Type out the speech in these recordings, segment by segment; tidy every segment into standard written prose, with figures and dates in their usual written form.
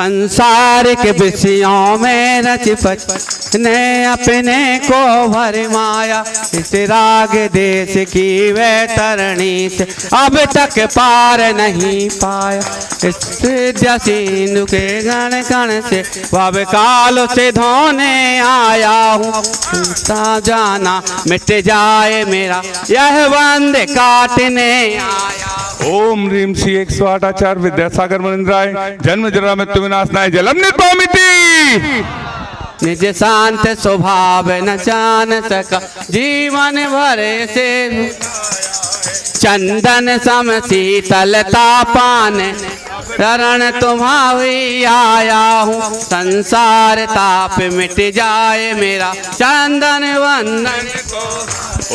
संसार के विषयों में रच पच ने अपने को भरमाया। इस राग देश की वह तरणी से अब तक पार नहीं पाया। इस विद्या सिंधु के गण कण से भव काल से धोने आया हूँ। जाना मिट जाए मेरा यह बंद काटने आया। ओम ह्रीं श्री 108 आचार्य विद्यासागर मुनीन्द्राय जन्म जरा मृत्यु विनाशनाय जलम निर्वामिति। निज शांत स्वभाव न जान सका जीवन भर से चंदन सम शीतलता पान शरण तुम्हारी आया हूँ। संसार ताप मिट जाए मेरा चंदन वंदन को।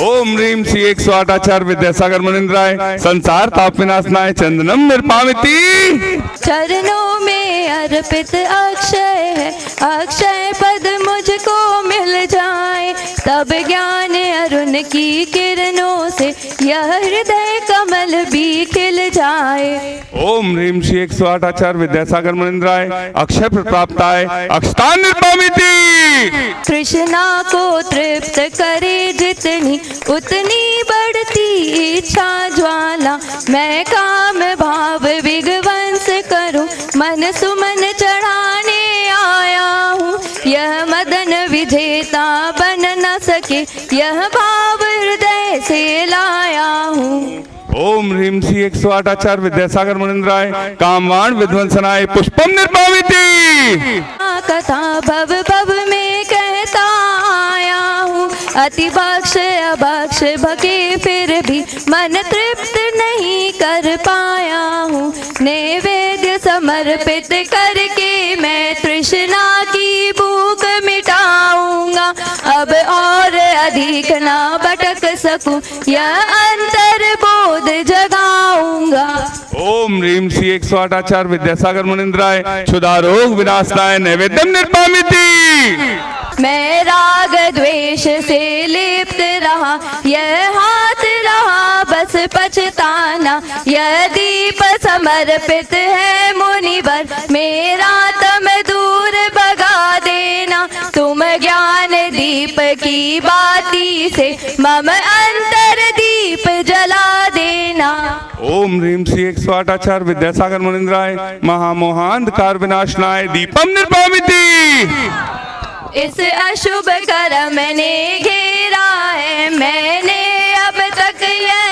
ओम ह्रीं श्री 108 आचार्य विद्यासागर मुनीन्द्राय संसार ताप विनाशनाय चंदनम निर्पामिति। चरणों में अर्पित अक्षय है, अक्षय पद मुझको मिल जाए। तब ज्ञान अरुण की किरणों से यह हृदय कमल भी खिल जाए। ओम ह्रीं श्री 108 आचार्य विद्यासागर मुनीन्द्राय अक्षय प्राप्ताय अक्षतान निर्पामिति। कृष्णा को तृप्त करे जितनी उतनी बढ़ती इच्छा ज्वाला। मैं काम भाव विघ्वंस करूं मन सुमन चढ़ाने आया हूँ। यह मदन विजेता बन न सके यह भाव हृदय से लाया हूँ। ओम ह्रीं श्री 108 आचार्य विद्यासागर मुनीन्द्राय कामवान विध्वंसनाय पुष्पम निर्पामिति। कथा भव भव में कहता आया हूँ। अति बख्श अबख्श भगे फिर भी मन तृप्त नहीं कर पाया हूँ। नैवेद्य समर्पित करके मैं तृष्णा की भूख मिटाऊंगा। अब और अधिक ना भटक सकूं यह अंतर बोध जगाऊंगा। ओम ह्रीं श्री 108 आचार्य विद्यासागर मुनीन्द्राय क्षुधारोग विनाशनाय नैवेद्यम निर्पामिति। मैं राग द्वेष से लिप्त रहा यह हाथ रहा बस पछताना। यह दीप समर्पित है मुनिवर मेरा तम दूर भगा देना। तुम ज्ञान दीप की बाती से मम अंतर दीप जला देना। ओम ह्रीं श्री 108 आचार्य विद्यासागर मुनीन्द्राय महामोहांधकार विनाशनाय दीपम निर्पामिति। इस अशुभ कर्म ने घेरा है मैंने अब तक यह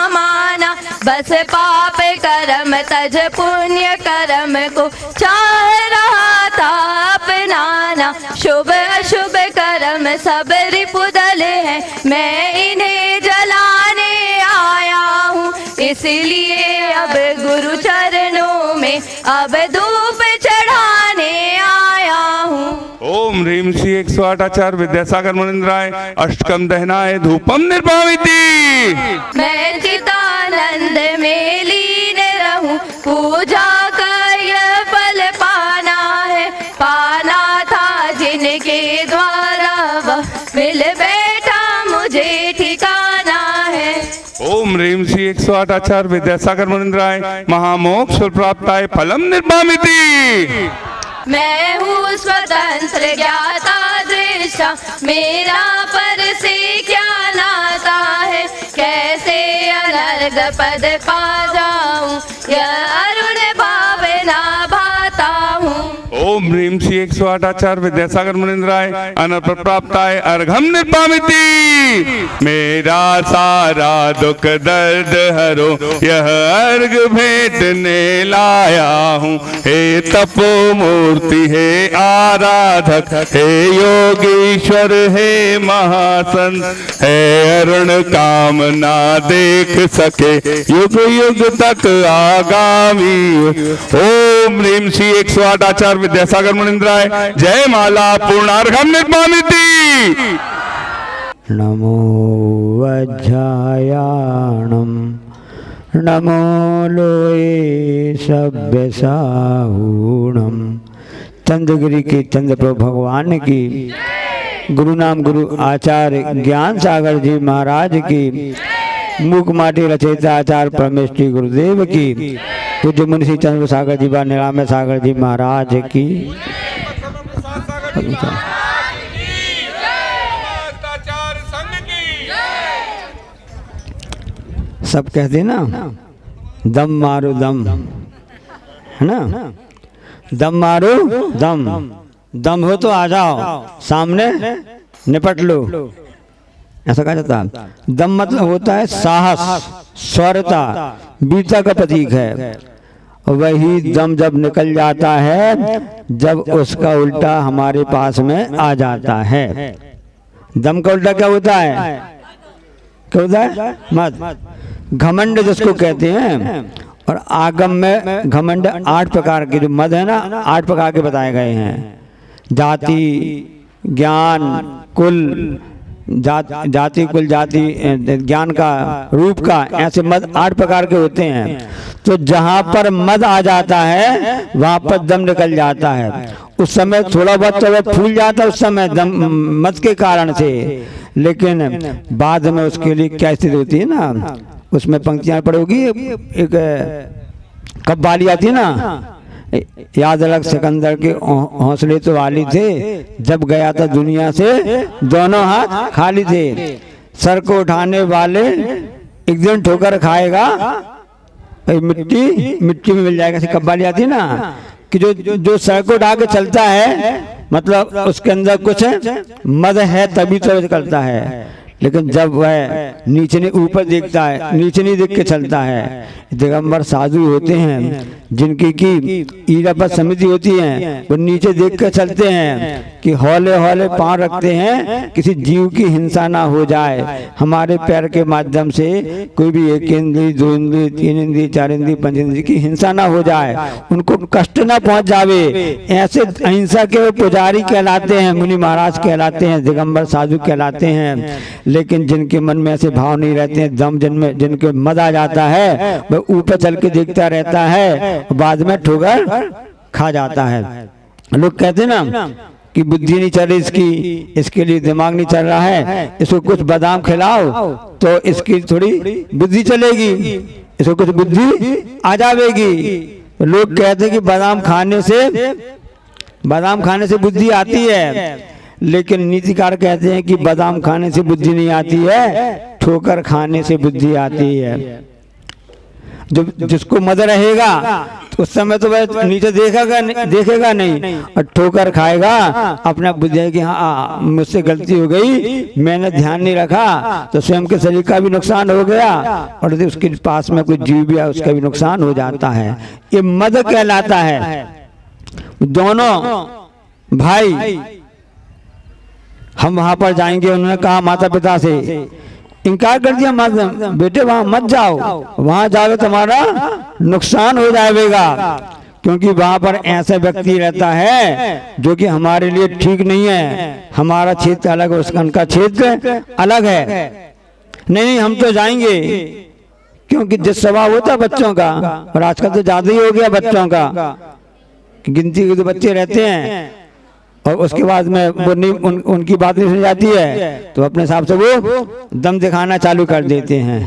माना। बस पाप कर्म तज पुण्य कर्म को चाह रहा था अपनाना। शुभ अशुभ कर्म सब रिपुदल है मैं इन्हें जलाने आया हूँ। इसलिए अब गुरु चरणों में अब धूप चढ़ाने आया हूँ। ओम ह्रीं श्री 108 आचार्य विद्यासागर मुनीन्द्राय अष्टकम दहनाय धूपम निर्पामिति। मैं चिदानंद में लीन रहूं पूजा का यह फल पाना है। पाना था जिनके द्वारा वह मिल बैठा मुझे ठिकाना है। ओम ह्रीं श्री 108 आचार्य विद्यासागर मुनीन्द्राय महामोक्ष प्राप्ताय फलम निर्पामिति। मैं हूँ स्वतंत्र ज्ञाता दृष्टा मेरा पर से क्या नाता है। कैसे अनर्ग पद पा जाऊं यह अरुण भावना भाता हूँ। ओम ह्रीं श्री 108 आचार्य विद्यासागर मुनीन्द्राय अनर्प प्राप्ताय अर्घम निर्पामिति। मेरा सारा दुख दर्द हरो यह अर्घ भेंटने लाया हूँ। हे तपो मूर्ति हे आराधक हे योगीश्वर हे महासंत हे अरुण कामना देख सके युग युग तक आगामी। ओम ह्रीं श्री 108 आचार्य विद्यासागर मुनीन्द्राय जय माला पूर्णार्घम निर्पामिति। नमो वज्रायाणं नमो लोये सभ्य साहूणम। चंद्रगिरी के चंद्रप्रभु भगवान की, गुरु नाम गुरु आचार्य ज्ञान सागर जी महाराज की, मूक माटी रचयिता आचार्य परमेश्वरी गुरुदेव की, पूज्य मुंशी चंद्र सागर जी बा निरामय सागर जी महाराज की। सब कहते ना दम मारो दम, है ना, दम मारो दम, दम हो तो आ जाओ सामने निपट लो, ऐसा कहा जाता है। दम मतलब होता है साहस, शौर्यता, वीरता का प्रतीक है। वही दम जब निकल जाता है जब उसका उल्टा हमारे पास में आ जाता है। दम का उल्टा क्या होता है? क्या होता है? मत, घमंड जिसको कहते हैं। और आगम में घमंड 8 प्रकार के, जो मद है ना 8 प्रकार के बताए गए हैं। जाति, ज्ञान, कुल, जाति, कुल, जाति, ज्ञान का, रूप का, ऐसे मद 8 प्रकार के होते हैं। तो जहाँ पर मद आ जाता है वहाँ पर दम निकल जाता है। उस समय थोड़ा बहुत तो फूल जाता है उस समय दम मद के कारण से, लेकिन बाद में उसके लिए क्या स्थिति होती है ना, उसमें पंक्तियां पढ़ोगी। एक कव्वाली आती है ना, याद अलग सिकंदर के हौसले तो वाली थे, जब गया था दुनिया से दोनों हाथ खाली थे। सर को उठाने वाले एक दिन ठोकर खाएगा, मिट्टी मिट्टी में मिल जाएगा। ऐसी कव्वाली आती है ना कि जो सर को उठा के चलता है मतलब उसके अंदर कुछ मद है तभी तो करता है। लेकिन जब वह नीचे नहीं ऊपर देखता है, नीचे नहीं देख के चलता है। दिगंबर साधु होते हैं जिनकी की ईरापत समिति होती है, वो नीचे देख कर चलते हैं कि हौले हौले पांव रखते हैं, किसी जीव की हिंसा ना हो जाए। हमारे पैर के माध्यम से कोई भी 1 इंद्री, 2 इंद्री, 3 इंद्री, 4 इंद्री, 5 इंद्री की हिंसा ना हो जाए, उनको कष्ट ना पहुंच जावे। ऐसे अहिंसा के वो पुजारी कहलाते हैं, मुनि महाराज कहलाते हैं, दिगंबर साधु कहलाते हैं। लेकिन जिनके मन में ऐसे भाव नहीं रहते हैं, दम जिनमें जिनके मद आ जाता है, वह ऊपर चल के देखता रहता है, बाद में ठोकर खा जाता है। लोग कहते हैं ना कि बुद्धि नहीं चल रही इसकी, इसके लिए दिमाग नहीं चल रहा है, इसको कुछ बादाम खिलाओ तो इसकी थोड़ी बुद्धि चलेगी, इसको कुछ बुद्धि आ जाएगी। लोग कहते हैं कि बादाम खाने से बुद्धि आती है, लेकिन नीतिकार कहते हैं कि बादाम खाने से बुद्धि नहीं आती है, ठोकर खाने से बुद्धि आती है। जो जिसको मद रहेगा उस समय तो वह नीचे देखेगा नहीं और ठोकर खाएगा। अपना बुद्धि है कि हाँ मुझसे गलती हो गई, मैंने ध्यान नहीं रखा, तो स्वयं के शरीर का भी नुकसान हो गया और उसके पास में कोई जीव भी है उसका भी नुकसान हो जाता है। ये मद कहलाता है। दोनों भाई हम वहां पर जाएंगे, उन्होंने कहा माता पिता से, इनकार कर दिया, मत बेटे वहां मत जाओ, वहां जाओगे तुम्हारा नुकसान हो जाएगा, क्योंकि वहां पर ऐसा व्यक्ति रहता है जो कि हमारे लिए ठीक नहीं है। हमारा क्षेत्र अलग है, उनका क्षेत्र अलग है। नहीं हम तो जाएंगे, क्योंकि जिस स्वभाव होता है बच्चों का, और आजकल तो ज्यादा ही हो गया बच्चों का, गिनती के तो बच्चे रहते हैं और उसके बाद में वो नहीं उनकी बात नहीं सुन जाती है तो अपने हिसाब से वो दम दिखाना चालू कर देते हैं।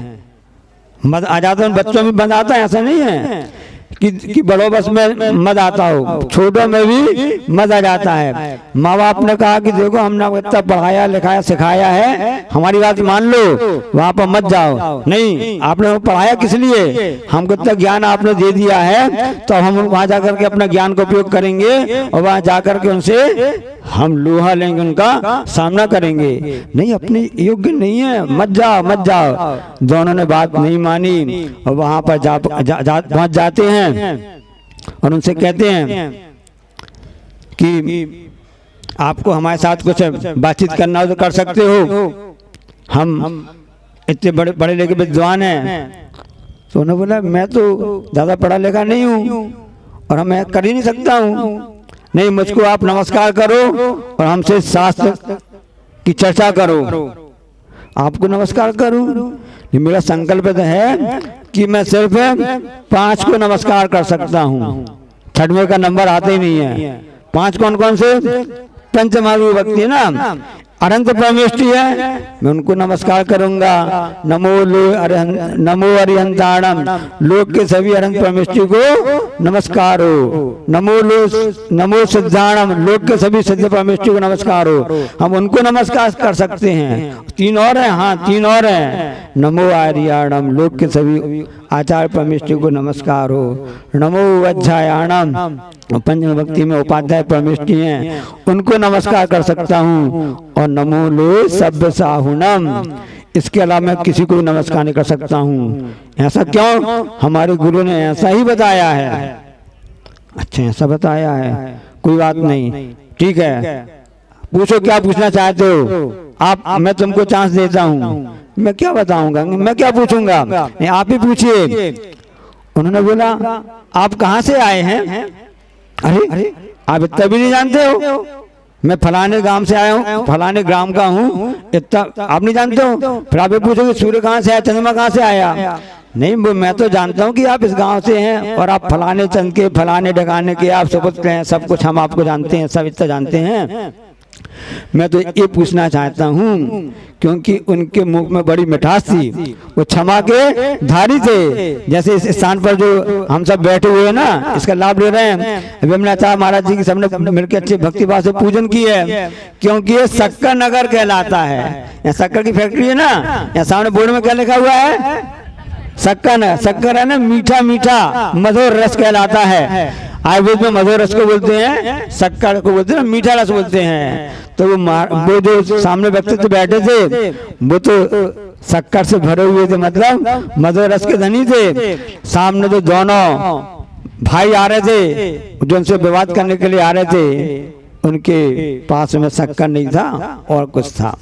मद आ जाता है, बच्चों में मद आता है, ऐसा नहीं है कि बड़ों बस में मद आता हो, छोटों में भी मद आ जाता है। माँ बाप ने कहा कि देखो हमने इतना पढ़ाया लिखाया सिखाया है, हमारी बात मान लो, वहाँ पर मत जाओ। नहीं, आपने पढ़ाया किस लिए, हमको इतना ज्ञान आपने दे दिया है तो हम वहाँ जाकर के अपना ज्ञान का उपयोग करेंगे और वहाँ जाकर के उनसे हम लोहा लेंगे, उनका सामना करेंगे। नहीं, अपने योग्य नहीं है, मत जाओ मत जाओ। दोनों ने बात नहीं मानी और वहाँ पर पहुँच जाते हैं और उनसे कहते हैं कि आपको हमारे साथ कुछ बातचीत करना हो तो कर सकते हो, हम इतने बड़े बड़े लेके विद्वान हैं। तो उन्होंने बोला मैं तो ज़्यादा पढ़ा लिखा नहीं हूँ और मैं कर ही नहीं सकता हूँ। नहीं, मुझको आप नमस्कार करो और हमसे शास्त्र की चर्चा करो। आपको नमस्कार करूं? मेरा संकल्प तो है कि मैं सिर्फ 5 को नमस्कार कर सकता हूं, 6वें का नंबर आता ही नहीं है। 5 कौन कौन से? पंचमहाभूत भक्ति ना, अनंत परमेष्टि है, मैं उनको नमस्कार करूंगा। नमो अरिहंताणम, लोक के सभी अनंत परमेष्टि को नमस्कार हो। नमो सिद्धाणम, लोक के सभी सिद्ध परमेष्टि को नमस्कार हो। हम उनको नमस्कार कर सकते हैं। 3 और हैं, हाँ 3 और हैं। नमो आर्याणम, लोक के सभी आचार्य परमेष्टि को नमस्कार हो। नमो अध्यायाणम, पंचम भक्ति में उपाध्याय परमेष्टि हैं, उनको नमस्कार कर सकता हूँ। और नमो लो सभ्य साहुनम, इसके अलावा मैं किसी को नमस्कार नहीं कर सकता हूँ। ऐसा क्यों? हमारे गुरु ने ऐसा ही बताया है। अच्छा, ऐसा बताया है, कोई बात नहीं, ठीक है। पूछो क्या पूछना चाहते हो आप, मैं तुमको चांस देता हूँ। मैं क्या बताऊंगा, मैं क्या पूछूंगा, आप ही पूछिए। उन्होंने बोला आप कहाँ से आए हैं? अरे आप इतना भी नहीं जानते हो? मैं फलाने गांव से आया हूँ, फलाने ग्राम का हूँ, इतना आप नहीं जानते हो? फिर आप ये पूछोगे सूर्य कहाँ से आया, चंद्रमा कहाँ से आया? नहीं, मैं तो जानता हूँ कि आप इस गांव से हैं और आप फलाने चंद के, फलाने ढकाने के आप सुपुत्र हैं, सब कुछ हम आपको जानते हैं, सब इतना जानते हैं। मैं तो ये पूछना चाहता हूँ, क्योंकि उनके मुख में बड़ी मिठास थी, वो क्षमा के धारी थे। जैसे इस स्थान पर जो हम सब बैठे हुए हैं ना, इसका लाभ ले रहे हैं। विमलाचार्य महाराज जी की सबने मिलकर अच्छे भक्तिभाव से पूजन की है, क्योंकि ये शक्कर नगर कहलाता है। यहाँ शक्कर की फैक्ट्री है ना, यहाँ सामने बोर्ड में क्या लिखा हुआ है? शक्कर। शक्कर है ना, मीठा मीठा मधुर रस कहलाता है। आयुर्वेद में मधुर रस को बोलते हैं, शक्कर को बोलते हैं, मीठा रस बोलते हैं। तो वो जो सामने व्यक्ति बैठे थे, वो तो शक्कर से भरे हुए थे, मतलब मधुर रस के धनी थे। सामने तो दोनों भाई आ रहे थे, जो उनसे विवाद करने के लिए आ रहे थे, उनके पास में शक्कर नहीं था और कुछ था,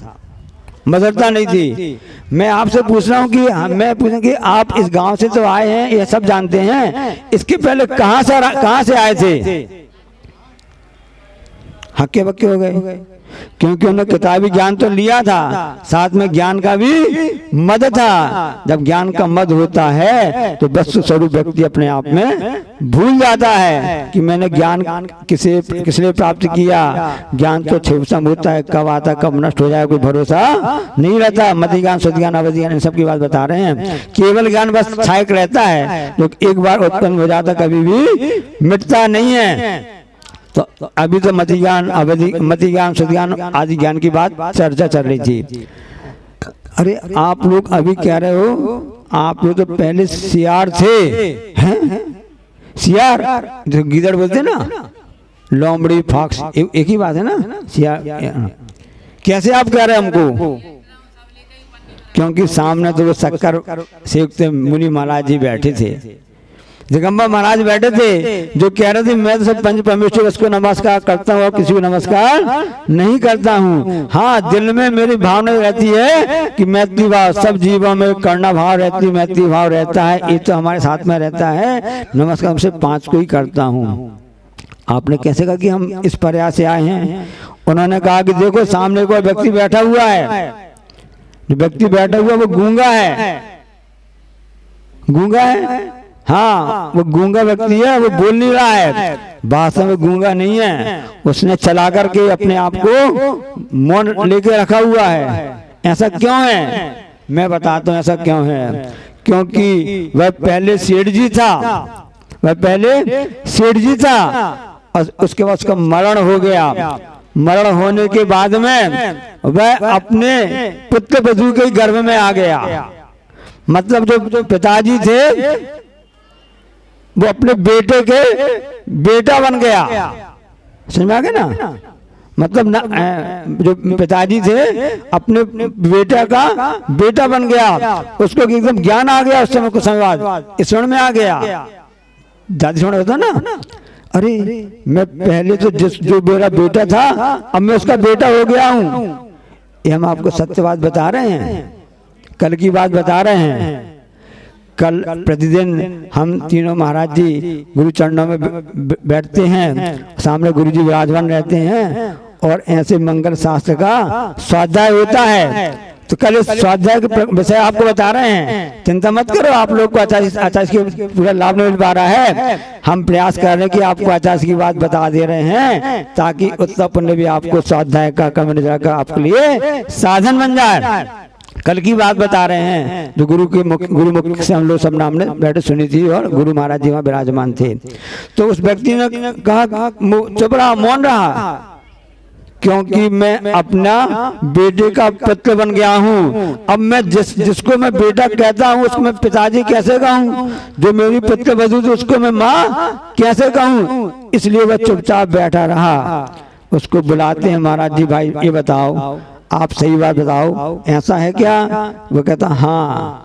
मधुरता नहीं थी। मैं आपसे पूछ रहा हूँ कि मैं पूछूं कि आप इस गांव से तो आए हैं, ये सब जानते हैं, इसके पहले कहाँ से आए थे? हक्के बक्के हो गए, क्योंकि उन्होंने किताबी ज्ञान तो लिया था, साथ में ज्ञान का भी मद था। जब ज्ञान का मद होता है तो वस्तु स्वरूप व्यक्ति अपने आप में भूल जाता है कि मैंने ज्ञान किस लिए प्राप्त किया। ज्ञान तो क्षेपसम होता है, कब आता कब नष्ट हो जाए कोई भरोसा नहीं रहता। मति ज्ञान, शुद्ध ज्ञान, अवधि ज्ञान, इन सब की बात बता रहे हैं। केवल ज्ञान बस छायक रहता है, जो एक बार उत्पन्न हो जाता कभी भी मिटता नहीं है। तो अभी तो मति ज्ञान, मति ज्ञान, शुद्ध ज्ञान आदि ज्ञान की बात चर्चा चल रही थी। अरे आप लोग अभी कह रहे हो आप लोग तो पहले सियार थे, हैं? सियार जो गीदड़ बोलते ना, लोमड़ी, फॉक्स, एक ही बात है ना, सियार। कैसे आप कह रहे हैं हमको? क्योंकि सामने तो वो शक्कर सेवकते मुनि महाराज जी बैठे थे, जगम्बा महाराज बैठे थे, जो कह रहे थे मैं तो सब पंच परमेश्वर को नमस्कार करता हूँ और किसी को नमस्कार नहीं करता हूँ। हाँ, दिल में मेरी भावना रहती है कि मैत्री भाव, सब जीवों में करना भाव रहती, मैत्री भाव रहता है, ये तो हमारे साथ में रहता है। नमस्कार हम से 5 को ही करता हूँ। आपने कैसे कहा कि हम इस प्रयास से आए हैं? उन्होंने कहा कि देखो सामने कोई व्यक्ति बैठा हुआ है, जो व्यक्ति बैठा हुआ वो गूंगा है। गूंगा है, हाँ, वो गूंगा व्यक्ति है, वो बोल नहीं रहा है, भाषा में गूंगा नहीं है। उसने चला करके अपने आप को मौन लेके रखा हुआ है। ऐसा क्यों है? मैं बताता हूँ ऐसा क्यों है। क्योंकि वह पहले सेठ जी था, वह पहले सेठ जी था और उसके बाद उसका मरण हो गया। मरण होने के बाद में वह अपने पुत्र वधू के गर्भ में आ गया। मतलब जो पिताजी थे वो अपने बेटे के बेटा बन गया। समझ में आ गया ना? मतलब ना, जो पिताजी थे अपने बेटा का बेटा बन गया, उसको एकदम ज्ञान आ गया। उस समय कुछ समय बाद स्मरण में आ गया, ज्यादा स्मरण होता ना। अरे मैं पहले तो जो मेरा बेटा था अब मैं उसका बेटा हो गया हूँ। ये हम आपको सत्य बात बता रहे हैं, कल की बात बता रहे हैं। कल प्रतिदिन हम तीनों महाराज जी गुरु चरणों में बैठते हैं, सामने गुरु जी विराजमान रहते हैं और ऐसे मंगल शास्त्र का स्वाध्याय होता है। तो कल इस स्वाध्याय के विषय आपको बता रहे हैं, चिंता मत करो। आप लोग को आचार्य की पूरा लाभ नहीं मिल पा रहा है, हम प्रयास कर रहे हैं कि आपको आचार्य की बात बता दे रहे हैं ताकि उत्तम पुण्य भी आपको स्वाध्याय का कर्म का आपके लिए साधन बन जाए। कल की बात बता रहे हैं जो गुरु मुख से हम लोग सब नाम ने बैठे सुनी थी और गुरु महाराज जी वहाँ विराजमान थे। तो उस व्यक्ति ने कहा चुप रहा, मौन रहा, क्योंकि मैं अपना बेटे का पुत्र बन गया हूँ। अब मैं जिसको मैं बेटा कहता हूँ उसको मैं पिताजी कैसे कहूँ, जो मेरी पुत्र वधू थी उसको मैं माँ कैसे कहूँ। इसलिए वह चुपचाप बैठा रहा। उसको बुलाते हैं, महाराज जी भाई ये बताओ, आप सही बात बताओ, ऐसा है क्या? वो कहता हाँ,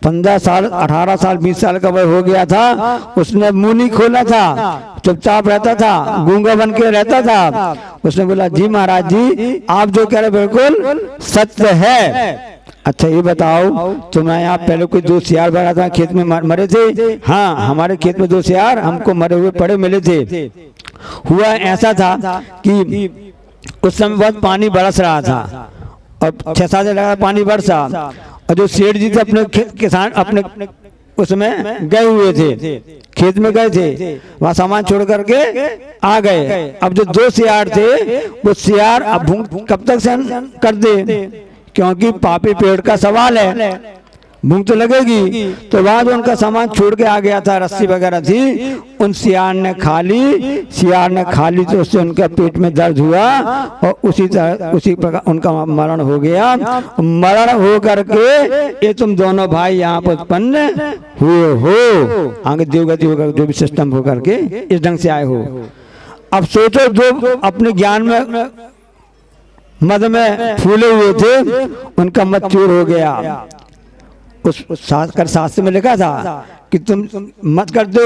15 साल 18 साल 20 साल का वह हो गया था, उसने मुंह नहीं खोला था, चुपचाप रहता था, गूंगा बन के रहता था। उसने बोला जी महाराज जी आप जो कह रहे बिल्कुल सत्य है। अच्छा ये बताओ तुम्हारे यहाँ पहले कोई 2 सियार भरा था, खेत में मरे थे? हाँ, हमारे खेत में 2 सियार हमको मरे हुए पड़े मिले थे। हुआ ऐसा था कि उस समय बहुत पानी बरस रहा था और 6-7 दिन लगा पानी बरसा, और जो सेठ जी थे अपने किसान अपने उसमें गए हुए थे, खेत में गए थे, वहाँ सामान छोड़ करके आ गए। अब जो 2 सियार थे वो सियार अब भूख कब तक सहन कर दे, क्योंकि पापी पेड़ का सवाल है, भूख तो लगेगी। तो वहाँ जो उनका सामान छोड़ के आ गया था, रस्सी वगैरह थी, उन सियार ने खा ली तो उससे उनका पेट में दर्द हुआ और उसी प्रकार उनका मरण हो गया। मरण हो करके ये तुम दोनों भाई यहाँ पर उत्पन्न हुए हो, आगे देवगति होकर जो भी सिस्टम हो करके इस ढंग से आए हो। अब सोचो जो अपने ज्ञान में मद में फूले हुए थे उनका मत चूर हो गया। उस शास्त्र में लिखा था कि तुम मत कर दो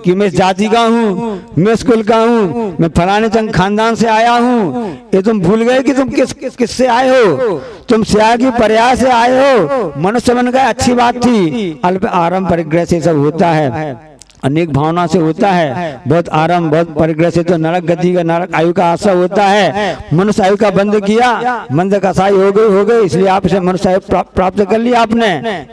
कि मैं इस जाति का हूँ, मैं इस कुल का हूँ, मैं फलाने चंद खानदान से आया हूँ। ये तुम भूल गए कि तुम किससे आए हो, तुम स्या की प्रयास से आए हो। मनुष्य बन गए, अच्छी बात थी। अल्प आरंभ परिग्रह से सब होता है, अनेक भावना से होता है, बहुत आराम बहुत परिग्रह से तो नरक गति का नरक आयु का आशा होता है। मनुष्य आयु का बंद किया, मंद कसाई हो गई, इसलिए आप इसे मनुष्य आयु प्राप्त कर लिया आपने।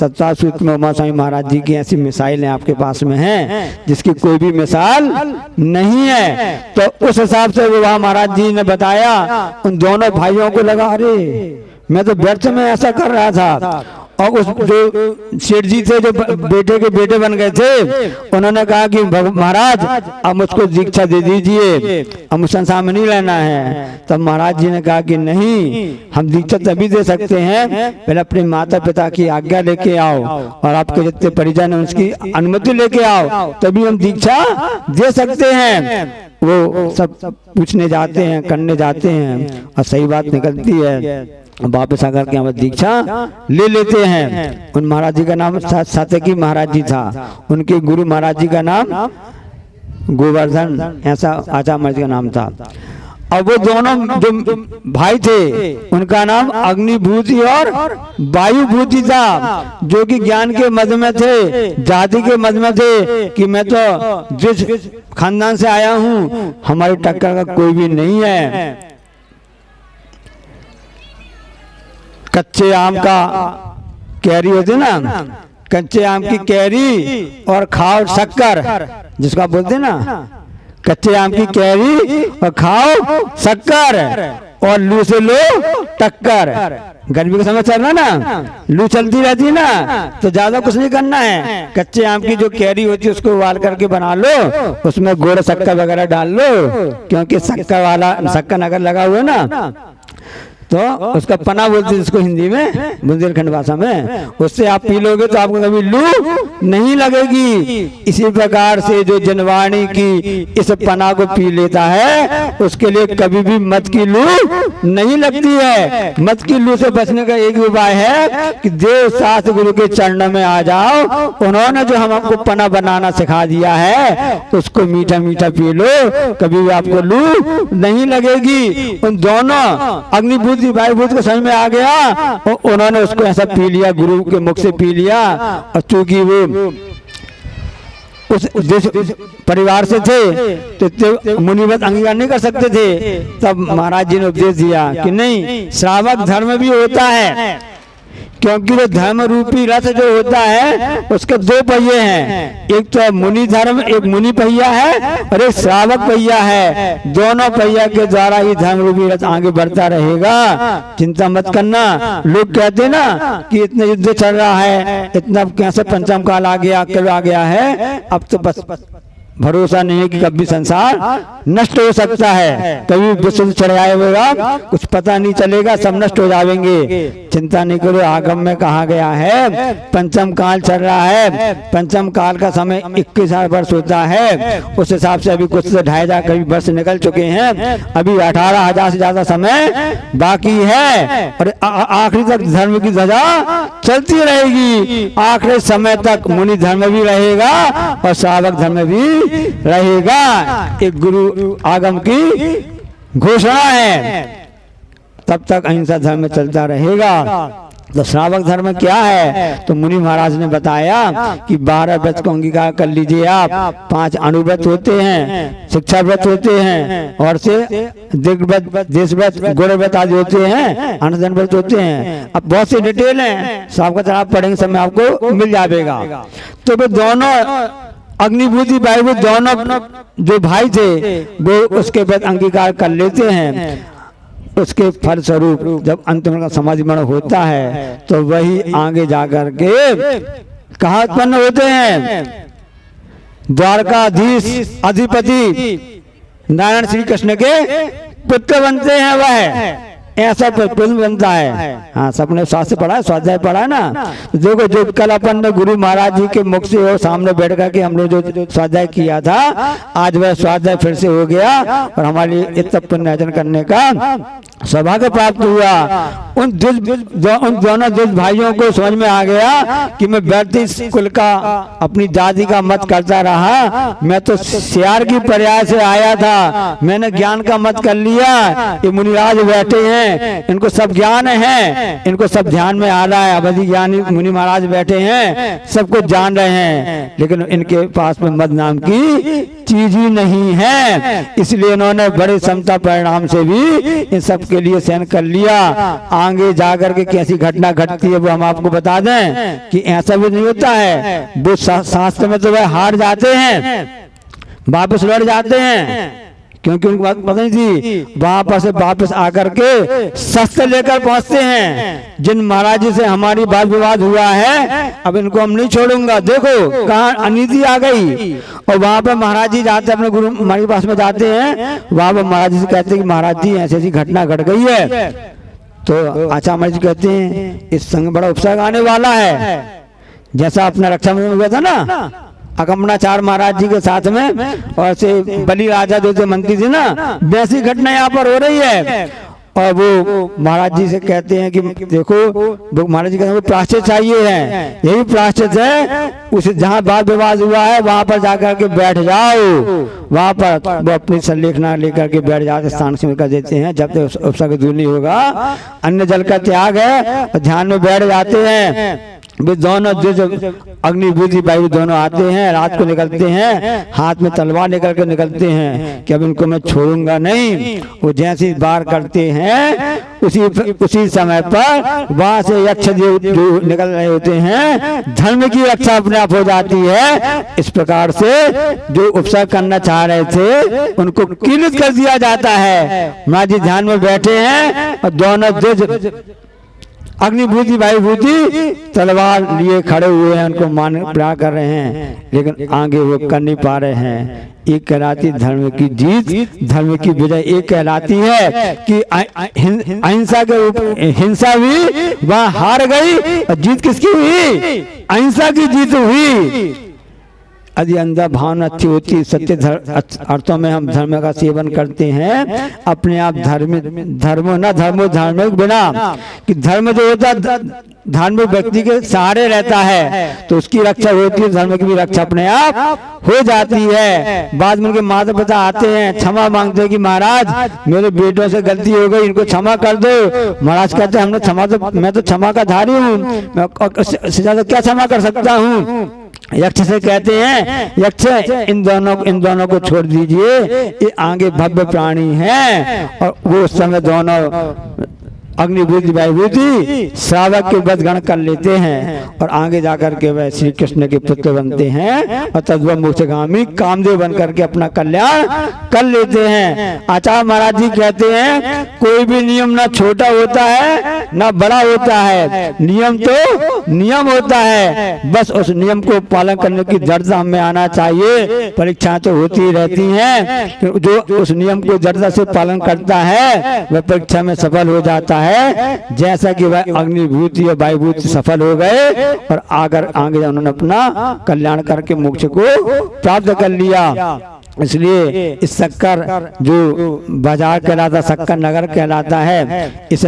तत्व सूत्र में उमा स्वामी महाराज जी की ऐसी मिसाइलें आपके पास में हैं जिसकी कोई भी मिसाल नहीं है। तो उस हिसाब से वो महाराज जी ने बताया, उन दोनों भाइयों को लगा अरे मैं तो व्यर्थ में ऐसा कर रहा था। और उस जो सेठ जी थे जो बेटे के बेटे बन गए थे, उन्होंने कहा कि महाराज अब मुझको दीक्षा दे दीजिए, अब मुझ संसार में नहीं रहना है। तब महाराज जी ने कहा कि नहीं, हम दीक्षा तभी दे सकते हैं पहले अपने माता पिता की आज्ञा लेके आओ और आपके जितने परिजन हैं उसकी अनुमति लेके आओ, तभी हम दीक्षा दे सकते हैं। वो सब पूछने जाते हैं, करने जाते हैं और सही बात निकलती है, वापस आकर के हम दीक्षा ले लेते हैं। उन महाराज जी का नाम सात्यकी महाराज जी था, उनके गुरु महाराज जी का नाम गोवर्धन ऐसा आचार्य महाराज का नाम था। अब वो दोनों जो भाई थे उनका नाम अग्निभूति और वायुभूति था, जो कि ज्ञान के मद में थे, जाति के मद में थे कि मैं तो जिस खानदान से आया हूँ हमारी टक्कर का कोई भी नहीं है। कच्चे आम का कैरी होती ना, कच्चे आम की कैरी और खाओ शक्कर, जिसको आप बोलते ना, कच्चे आम की कैरी और खाओ शक्कर और लू से लो टक्कर। गर्मी का समय चल रहा ना, लू चलती रहती है ना, तो ज्यादा कुछ नहीं करना है। कच्चे आम की जो कैरी होती है उसको उबाल करके बना लो, उसमें गुड़ शक्कर वगैरह डाल लो, क्योंकि शक्कर वाला शक्कर अगर लगा हुआ है ना तो उसका पना बोलते हैं इसको हिंदी में, बुंदेलखंड भाषा में, उससे आप पी लोगे तो आपको कभी लू नहीं लगेगी। इसी प्रकार से जो जनवाणी की इस पना को पी लेता है उसके लिए कभी भी मत की लू नहीं लगती है। मत की लू से बचने का एक उपाय है कि देव शास्त्र गुरु के चरणों में आ जाओ, उन्होंने जो हमको पना बनाना सिखा दिया है उसको मीठा मीठा पी लो, कभी भी आपको लू नहीं लगेगी। उन दोनों अग्निभूत वायुभूत को समझ में आ गया और उन्होंने उसको ऐसा पी लिया, गुरु के मुख से पी लिया। और चूंकि वो उस देश परिवार से थे तो मुनिवत अंगीकार नहीं कर सकते थे। तब महाराज जी ने उपदेश दिया कि नहीं, श्रावक धर्म भी होता है, क्योंकि वो धर्म रूपी रथ जो होता है उसके दो पहिए हैं, एक तो मुनि धर्म, एक मुनि पहिया है और एक श्रावक पहिया है। दोनों पहिया के द्वारा ही धर्म रूपी रथ आगे बढ़ता रहेगा। चिंता मत करना। लोग कहते ना कि इतना युद्ध चल रहा है, इतना कैसे पंचम काल आ गया, कब आ गया है, अब तो बस भरोसा नहीं है कि कभी संसार नष्ट हो सकता है, कभी विश्व चढ़ाया होगा, कुछ पता नहीं चलेगा, सब नष्ट हो जाएंगे। चिंता नहीं करो, आगम में कहा गया है पंचम काल चल रहा है। पंचम काल का समय 21,000 वर्ष होता है, उस हिसाब से अभी कुछ से 2,500 कभी वर्ष निकल चुके हैं, अभी 18,000 से ज्यादा समय बाकी है और आखिरी तक धर्म की ध्वजा चलती रहेगी। आखिरी समय तक मुनि धर्म भी रहेगा और श्रावक धर्म भी रहेगा। एक गुरु आगम की घोषणा है, तब तक अहिंसा धर्म चलता रहेगा। तो श्रावक धर्म क्या है? तो मुनि महाराज ने बताया कि 12 व्रत को अंगीकार कर लीजिए आप। 5 अनुव्रत होते हैं, शिक्षा व्रत होते हैं और से दिग्व्रत, देश व्रत, गुण व्रत आदि होते हैं, अनशन व्रत होते हैं। अब बहुत से डिटेल हैं, सबका तरह पढ़ेंगे समय आपको मिल जाएगा। तो वे दोनों अग्निभूति वायुभूत दोनों जो भाई थे वो उसके बाद अंगीकार कर लेते हैं। उसके फल स्वरूप जब अंतिम समाधि मरण होता है तो वही आगे जाकर के कहाँ उत्पन्न होते हैं? द्वारकाधीश अधिपति नारायण श्री कृष्ण के पुत्र बनते हैं। वह ऐसा पुत्र बनता है। हाँ, सबने शास्त्र पढ़ा है, स्वाध्याय पढ़ा है ना। देखो जो कल अपन ने गुरु महाराज जी के मुख से और सामने बैठ कर के हमने जो स्वाध्याय किया था, आज वह स्वाध्याय फिर से हो गया और हमारे इतना पुण्य अर्जन करने का सौभाग्य प्राप्त हुआ। उन दोनों दुष्ट भाइयों को समझ में आ गया कि मैं व्यक्ति कुल का अपनी दादी का मत करता रहा, मैं तो सियार की पर्याय से आया था, मैंने ज्ञान का मत कर लिया। ये मुनिराज बैठे हैं, इनको सब ज्ञान है, इनको सब ध्यान में आ रहा है। अवधि ज्ञानी मुनि महाराज बैठे हैं, सब कुछ जान रहे हैं, लेकिन इनके पास में मद नाम की चीज ही नहीं है। इसलिए इन्होंने बड़े समता परिणाम से भी इन सब के लिए सहन कर लिया। आगे जाकर के कैसी घटना घटती है वो हम आपको बता दें कि ऐसा भी नहीं होता है। वो शास्त्र में तो वह हार जाते हैं, वापस लौट जाते हैं, क्योंकि उनको बात पता नहीं थी। वहां पर से वापस आकर के शस्त्र लेकर पहुंचते हैं। जिन महाराज जी से हमारी बात विवाद हुआ है, अब इनको हम नहीं छोड़ूंगा। देखो कहाँ अनीति आ गई। और वहां पर महाराज जी जाते, अपने गुरु महाराज के पास में जाते हैं, वहां पर महाराज जी से कहते हैं कि महाराज जी ऐसी ऐसी घटना घट गई है। तो आचार्य महाराज जी कहते हैं इस संग बड़ा उपसर्ग आने वाला है। जैसा अपना रक्षाबंधन हुआ था ना अकम्बनाचार्य महाराज जी के साथ में, और से बलि राजा जो थे मंत्री थे ना, वैसी घटना यहाँ पर हो रही है। और वो महाराज जी से कहते हैं कि देखो, वो महाराज जी कहते हैं प्रायश्चित चाहिए है, यही प्रायश्चित है। उस जहाँ वाद विवाद हुआ है वहां पर जाकर के बैठ जाओ। वहां पर वो अपनी संलेखना लेकर के बैठ जाते, स्थान से कर देते हैं। जब तक उपसर्ग दूर नहीं होगा, अन्न जल का त्याग है, और ध्यान में बैठ जाते हैं। वे दोनों जो अग्निभूति वायु दोनों आते हैं, रात को निकलते हैं, हाथ में तलवार लेकर के निकलते हैं कि अब इनको मैं छोड़ूंगा नहीं। वो जैसी बार करते हैं उसी समय पर वहां से यक्ष जो निकल रहे होते हैं, धर्म की रक्षा अपने आप हो जाती है। इस प्रकार से जो उपसर्ग करना चाह रहे थे उनको कीलित कर दिया जाता है। महाराज जी ध्यान में बैठे हैं और दोनों जो अग्निभूति वायुभूति तलवार लिए खड़े हुए हैं, उनको मान प्यार कर रहे हैं, लेकिन आगे वो कर नहीं पा रहे हैं। एक कहलाती धर्म की जीत, धर्म की विजय। एक कहलाती है कि अहिंसा के ऊपर हिंसा हुई, वहां हार गई, और जीत किसकी हुई? अहिंसा की जीत हुई। यदि अंधा भावना अच्छी होती, सत्य अर्थों में हम धर्म का सेवन करते हैं, अपने आप धर्मो धार्मिक बिना, कि धर्म जो होता है धार्मिक व्यक्ति के सहारे रहता है तो उसकी रक्षा होती है, धर्म की भी रक्षा अपने आप हो जाती है। बाद में उनके माता पिता आते हैं, क्षमा मांगते हैं कि महाराज मेरे बेटों से गलती हो गई, इनको क्षमा कर दो। महाराज कहते हैं मैं तो क्षमा का धारी हूँ, मैं क्या क्षमा कर सकता हूँ। यक्ष से कहते हैं, यक्ष इन दोनों को छोड़ दीजिए, ये आगे भव्य प्राणी हैं। और वो उस समय दोनों अग्निभूति वायुभूति श्रावक के वध ग्रहण कर लेते हैं और आगे जाकर के वह श्री कृष्ण के पुत्र बनते हैं और तद्वह मोक्षगामी कामदेव बन करके अपना कल्याण कर लेते हैं। आचार्य महाराज जी कहते हैं, कोई भी नियम ना छोटा होता है ना बड़ा होता है, नियम तो नियम होता है, बस उस नियम को पालन करने की दृढ़ता हमें आना चाहिए। परीक्षाएं तो होती ही रहती हैं, जो उस नियम को दृढ़ता से पालन करता है वह परीक्षा में सफल हो जाता है, जैसा कि वह अग्निभूति और वायुभूति सफल हो गए और आगे उन्होंने अपना कल्याण करके मोक्ष को प्राप्त कर लिया। इसलिए इस शक्कर जो बाजार कहलाता, शक्कर नगर कहलाता है, इस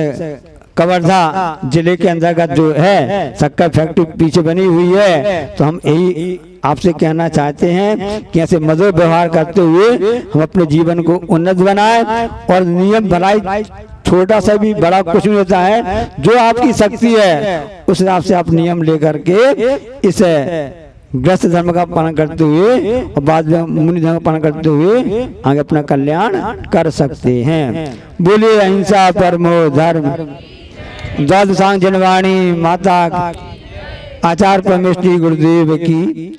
कवर्धा जिले के अंतर्गत जो है शक्कर फैक्ट्री पीछे बनी हुई है। तो हम यही आपसे कहना चाहते हैं कि ऐसे मधुर व्यवहार करते हुए हम अपने जीवन को उन्नत बनाएं और नियम भलाई छोटा सा भी बड़ा कुछ नहीं होता है, जो आपकी शक्ति है उस हिसाब से आप नियम लेकर के इस ग्रस्त धर्म का पालन करते हुए और बाद में मुनि धर्म का पालन करते हुए आगे अपना कल्याण कर सकते हैं। बोलिए अहिंसा परमो धर्म। द्वादशांग जनवाणी माता आचार्य परमेश्वरी गुरुदेव की।